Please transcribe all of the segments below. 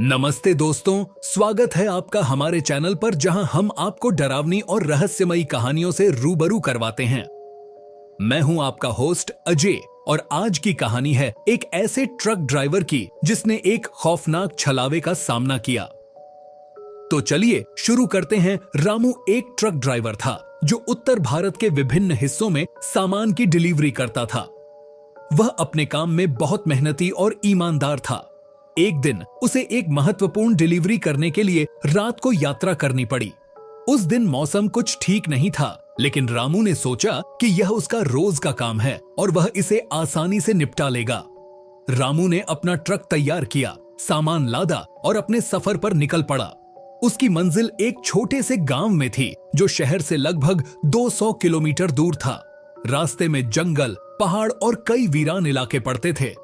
नमस्ते दोस्तों, स्वागत है आपका हमारे चैनल पर जहां हम आपको डरावनी और रहस्यमयी कहानियों से रूबरू करवाते हैं। मैं हूं आपका होस्ट अजय और आज की कहानी है एक ऐसे ट्रक ड्राइवर की जिसने एक खौफनाक छलावे का सामना किया। तो चलिए शुरू करते हैं। रामू एक ट्रक ड्राइवर था जो उत्तर भारत के विभिन्न हिस्सों में सामान की डिलीवरी करता था। वह अपने काम में बहुत मेहनती और ईमानदार था। एक दिन उसे एक महत्वपूर्ण डिलीवरी करने के लिए रात को यात्रा करनी पड़ी। उस दिन मौसम कुछ ठीक नहीं था, लेकिन रामू ने सोचा कि यह उसका रोज का काम है और वह इसे आसानी से निपटा लेगा। रामू ने अपना ट्रक तैयार किया, सामान लादा और अपने सफर पर निकल पड़ा। उसकी मंजिल एक छोटे से गांव में थी जो शहर से लगभग 200 किलोमीटर दूर था। रास्ते में जंगल, पहाड़ और कई वीरान इलाके पड़ते थे।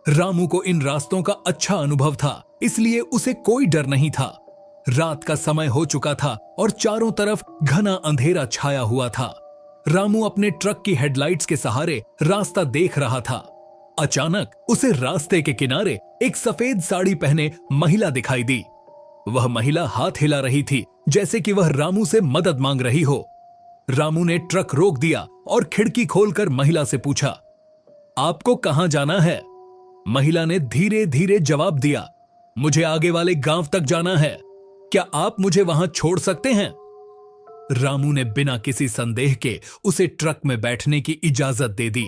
रामू को इन रास्तों का अच्छा अनुभव था, इसलिए उसे कोई डर नहीं था। रात का समय हो चुका था और चारों तरफ घना अंधेरा छाया हुआ था। रामू अपने ट्रक की हेडलाइट्स के सहारे रास्ता देख रहा था। अचानक उसे रास्ते के किनारे एक सफेद साड़ी पहने महिला दिखाई दी। वह महिला हाथ हिला रही थी जैसे कि वह रामू से मदद मांग रही हो। रामू ने ट्रक रोक दिया और खिड़की खोलकर महिला से पूछा, आपको कहां जाना है? महिला ने धीरे धीरे जवाब दिया, मुझे आगे वाले गांव तक जाना है। क्या आप मुझे वहां छोड़ सकते हैं? रामू ने बिना किसी संदेह के उसे ट्रक में बैठने की इजाजत दे दी।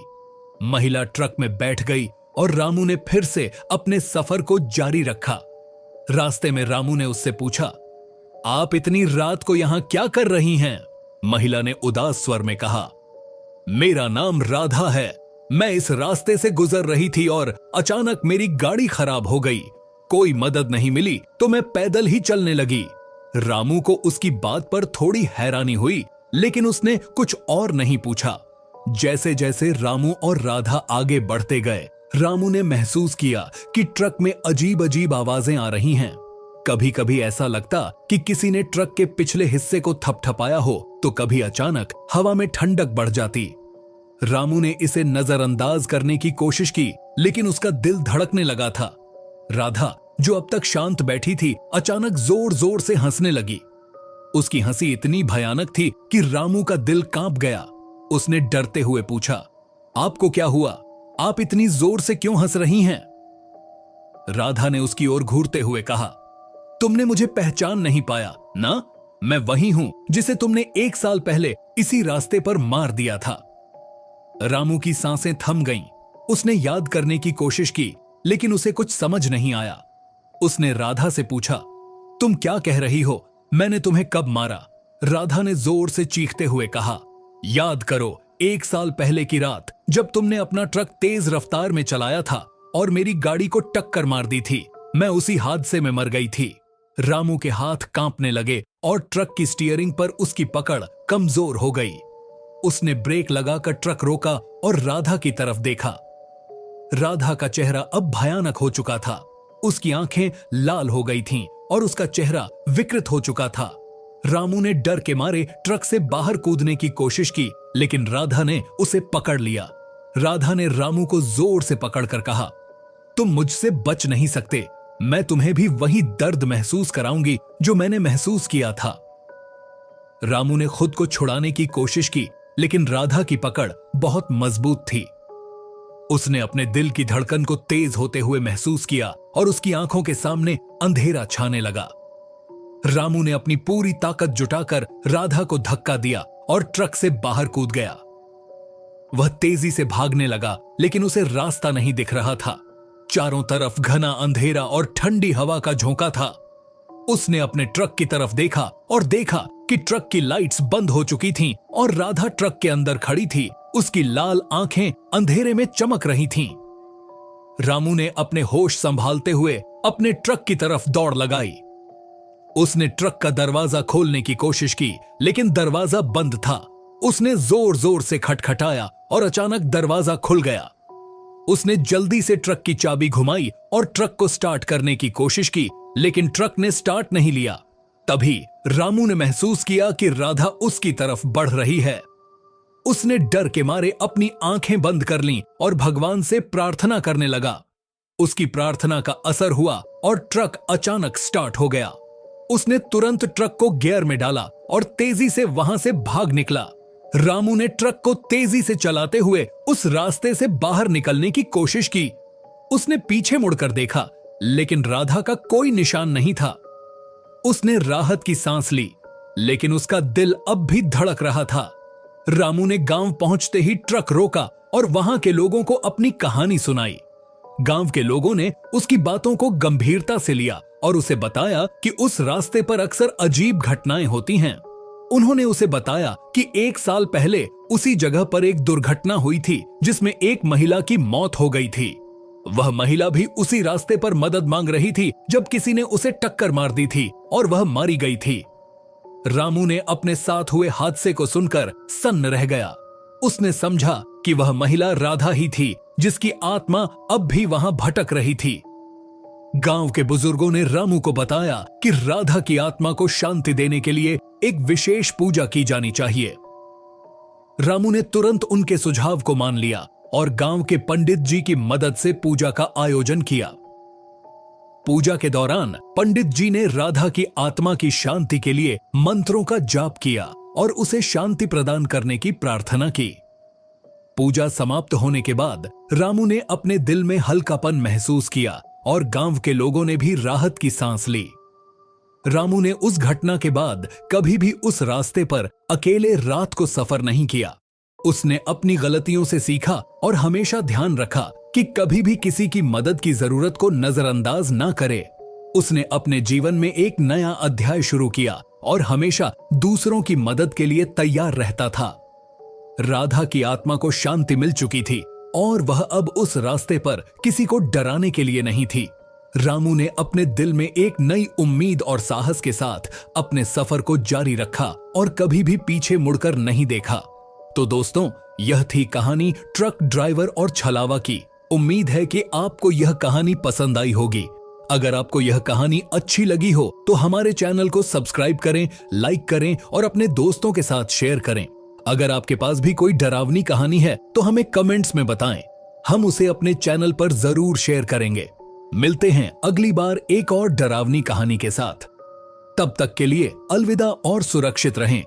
महिला ट्रक में बैठ गई और रामू ने फिर से अपने सफर को जारी रखा। रास्ते में रामू ने उससे पूछा, आप इतनी रात को यहां क्या कर रही हैं? महिला ने उदास स्वर में कहा, मेरा नाम राधा है। मैं इस रास्ते से गुजर रही थी और अचानक मेरी गाड़ी खराब हो गई। कोई मदद नहीं मिली तो मैं पैदल ही चलने लगी। रामू को उसकी बात पर थोड़ी हैरानी हुई, लेकिन उसने कुछ और नहीं पूछा। जैसे जैसे रामू और राधा आगे बढ़ते गए, रामू ने महसूस किया कि ट्रक में अजीब अजीब आवाजें आ रही हैं। कभी कभी ऐसा लगता कि किसी ने ट्रक के पिछले हिस्से को थपथपाया हो, तो कभी अचानक हवा में ठंडक बढ़ जाती। रामू ने इसे नजरअंदाज करने की कोशिश की, लेकिन उसका दिल धड़कने लगा था। राधा, जो अब तक शांत बैठी थी, अचानक जोर जोर से हंसने लगी। उसकी हंसी इतनी भयानक थी कि रामू का दिल कांप गया। उसने डरते हुए पूछा, आपको क्या हुआ? आप इतनी जोर से क्यों हंस रही हैं? राधा ने उसकी ओर घूरते हुए कहा, तुमने मुझे पहचान नहीं पाया ना? मैं वही हूं जिसे तुमने 1 साल पहले इसी रास्ते पर मार दिया था। रामू की सांसें थम गईं। उसने याद करने की कोशिश की, लेकिन उसे कुछ समझ नहीं आया। उसने राधा से पूछा, तुम क्या कह रही हो? मैंने तुम्हें कब मारा? राधा ने जोर से चीखते हुए कहा, याद करो 1 साल पहले की रात, जब तुमने अपना ट्रक तेज रफ्तार में चलाया था और मेरी गाड़ी को टक्कर मार दी थी। मैं उसी हादसे में मर गई थी। रामू के हाथ कांपने लगे और ट्रक की स्टीयरिंग पर उसकी पकड़ कमजोर हो गई। उसने ब्रेक लगाकर ट्रक रोका और राधा की तरफ देखा। राधा का चेहरा अब भयानक हो चुका था। उसकी आंखें लाल हो गई थीं और उसका चेहरा विकृत हो चुका था। रामू ने डर के मारे ट्रक से बाहर कूदने की कोशिश की, लेकिन राधा ने उसे पकड़ लिया। राधा ने रामू को जोर से पकड़कर कहा, तुम मुझसे बच नहीं सकते। मैं तुम्हें भी वही दर्द महसूस कराऊंगी जो मैंने महसूस किया था। रामू ने खुद को छुड़ाने की कोशिश की, लेकिन राधा की पकड़ बहुत मजबूत थी। उसने अपने दिल की धड़कन को तेज होते हुए महसूस किया और उसकी आंखों के सामने अंधेरा छाने लगा। रामू ने अपनी पूरी ताकत जुटाकर राधा को धक्का दिया और ट्रक से बाहर कूद गया। वह तेजी से भागने लगा, लेकिन उसे रास्ता नहीं दिख रहा था। चारों तरफ घना अंधेरा और ठंडी हवा का झोंका था। उसने अपने ट्रक की तरफ देखा और देखा कि ट्रक की लाइट्स बंद हो चुकी थीं और राधा ट्रक के अंदर खड़ी थी। उसकी लाल आंखें अंधेरे में चमक रही थीं। रामू ने अपने होश संभालते हुए अपने ट्रक की तरफ दौड़ लगाई। उसने ट्रक का दरवाजा खोलने की कोशिश की, लेकिन दरवाजा बंद था। उसने जोर जोर से खटखटाया और अचानक दरवाजा खुल गया। उसने जल्दी से ट्रक की चाबी घुमाई और ट्रक को स्टार्ट करने की कोशिश की, लेकिन ट्रक ने स्टार्ट नहीं लिया। तभी रामू ने महसूस किया कि राधा उसकी तरफ बढ़ रही है। उसने डर के मारे अपनी आंखें बंद कर लीं और भगवान से प्रार्थना करने लगा। उसकी प्रार्थना का असर हुआ और ट्रक अचानक स्टार्ट हो गया। उसने तुरंत ट्रक को गियर में डाला और तेजी से वहां से भाग निकला। रामू ने ट्रक को तेजी से चलाते हुए उस रास्ते से बाहर निकलने की कोशिश की। उसने पीछे मुड़कर देखा, लेकिन राधा का कोई निशान नहीं था। उसने राहत की सांस ली, लेकिन उसका दिल अब भी धड़क रहा था। रामू ने गांव पहुंचते ही ट्रक रोका और वहां के लोगों को अपनी कहानी सुनाई। गांव के लोगों ने उसकी बातों को गंभीरता से लिया और उसे बताया कि उस रास्ते पर अक्सर अजीब घटनाएं होती हैं। उन्होंने उसे बताया कि 1 साल पहले उसी जगह पर एक दुर्घटना हुई थी जिसमें एक महिला की मौत हो गई थी। वह महिला भी उसी रास्ते पर मदद मांग रही थी जब किसी ने उसे टक्कर मार दी थी और वह मारी गई थी। रामू ने अपने साथ हुए हादसे को सुनकर सन्न रह गया। उसने समझा कि वह महिला राधा ही थी जिसकी आत्मा अब भी वहां भटक रही थी। गांव के बुजुर्गों ने रामू को बताया कि राधा की आत्मा को शांति देने के लिए एक विशेष पूजा की जानी चाहिए। रामू ने तुरंत उनके सुझाव को मान लिया और गांव के पंडित जी की मदद से पूजा का आयोजन किया। पूजा के दौरान पंडित जी ने राधा की आत्मा की शांति के लिए मंत्रों का जाप किया और उसे शांति प्रदान करने की प्रार्थना की। पूजा समाप्त होने के बाद रामू ने अपने दिल में हल्कापन महसूस किया और गांव के लोगों ने भी राहत की सांस ली। रामू ने उस घटना के बाद कभी भी उस रास्ते पर अकेले रात को सफर नहीं किया। उसने अपनी गलतियों से सीखा और हमेशा ध्यान रखा कि कभी भी किसी की मदद की जरूरत को नजरअंदाज ना करे। उसने अपने जीवन में एक नया अध्याय शुरू किया और हमेशा दूसरों की मदद के लिए तैयार रहता था। राधा की आत्मा को शांति मिल चुकी थी और वह अब उस रास्ते पर किसी को डराने के लिए नहीं थी। रामू ने अपने दिल में एक नई उम्मीद और साहस के साथ अपने सफर को जारी रखा और कभी भी पीछे मुड़कर नहीं देखा। तो दोस्तों, यह थी कहानी ट्रक ड्राइवर और छलावा की। उम्मीद है कि आपको यह कहानी पसंद आई होगी। अगर आपको यह कहानी अच्छी लगी हो तो हमारे चैनल को सब्सक्राइब करें, लाइक करें और अपने दोस्तों के साथ शेयर करें। अगर आपके पास भी कोई डरावनी कहानी है तो हमें कमेंट्स में बताएं। हम उसे अपने चैनल पर जरूर शेयर करेंगे। मिलते हैं अगली बार एक और डरावनी कहानी के साथ। तब तक के लिए अलविदा और सुरक्षित रहें।